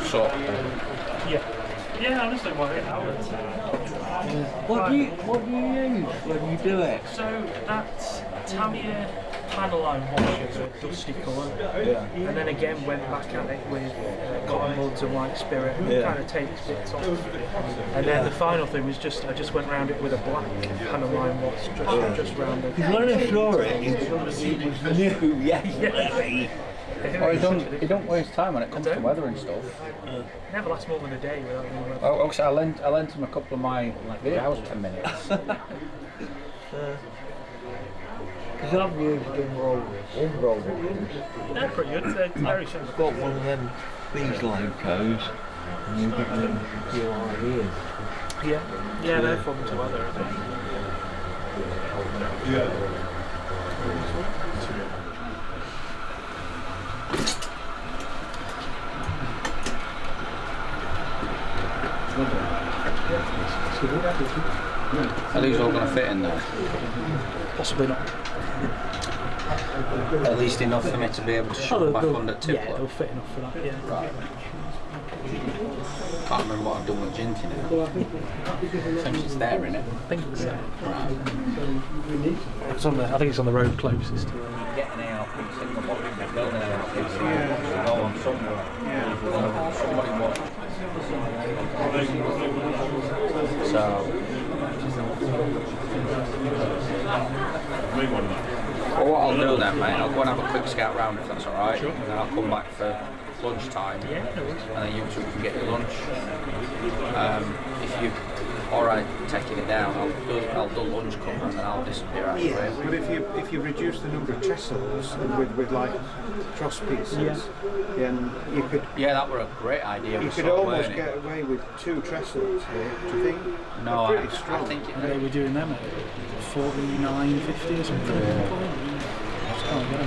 sort. Yeah, honestly, what it What do you use when you do it? So that's Tamiya panel line washes with dusty colour, and then again went back at it with cotton buds and white spirit, kind of takes bits off. And then the final thing was I just went round it with a black panel line wash, just round it. Because when I saw it, it was new, He don't waste time when it comes to weather and stuff. Never lasts more than a day without any weather. Oh, so I lent him a couple of my videos, 10 minutes. Because I've used unrollers. They're pretty good, they're very simple. I've got one of them, these locos, and you get them a few ideas. Yeah, they're fun to weather as well. Are these all going to fit in there? Possibly not. At least enough for me to be able to shove back under tippler. Yeah, they'll fit enough for that, Right. Can't remember what I've done with ginting now. I think it's there, innit? I think so. Right. I think it's on the road closest. Get an ARP single box, build an ARP go on somewhere. Somebody wants. So. Well, what I'll do then, mate, I'll go and have a quick scout round if that's alright, and then I'll come back for lunchtime, and then you two can get your lunch. If you're alright taking it down, I'll do lunch cover and then I'll disappear out of the way. But if you reduce the number of trestles with like cross pieces, then you could. Yeah, that were a great idea. You could almost get away with 2 trestles here. Do you think? No, pretty strong. I think They were doing them at 49.50 or something. That's kind of good.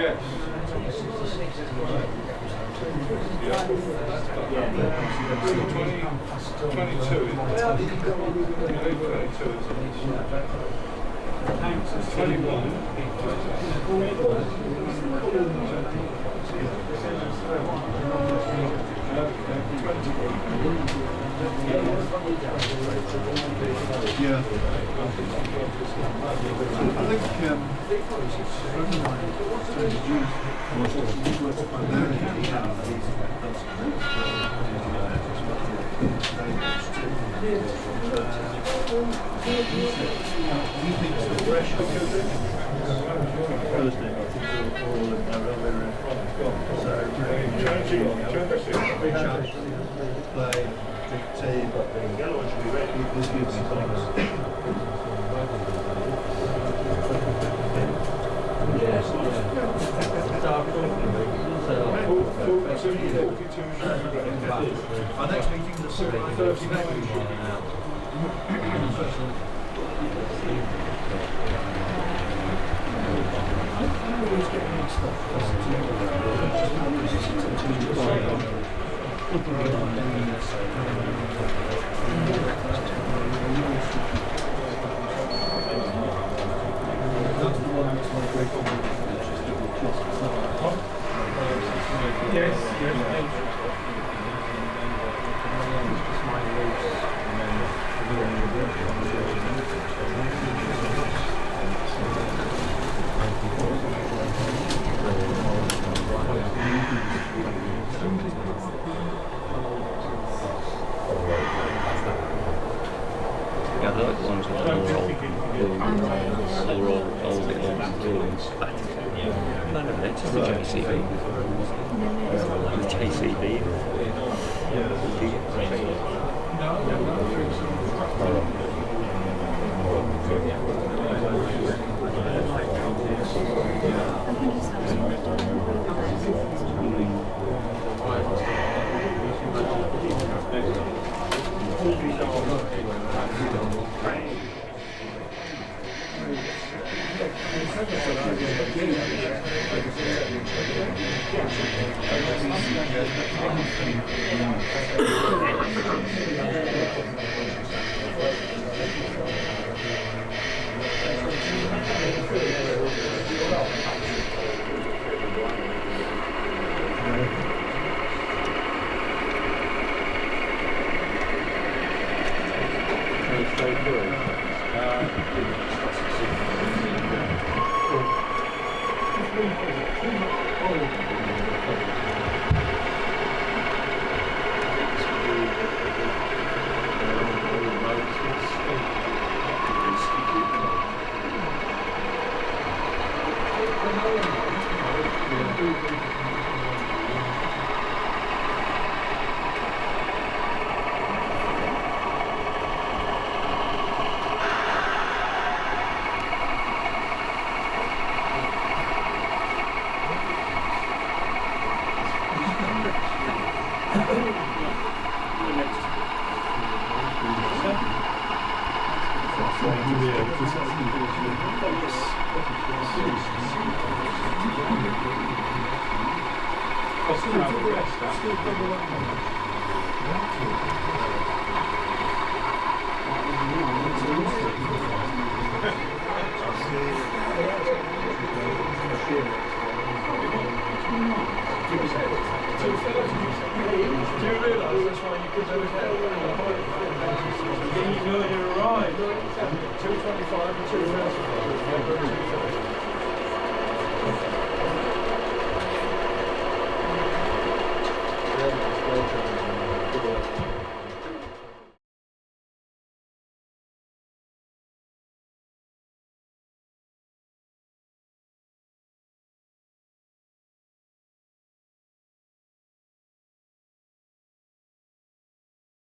Yes. Yeah. Our next meeting is at 30 next week. Well done.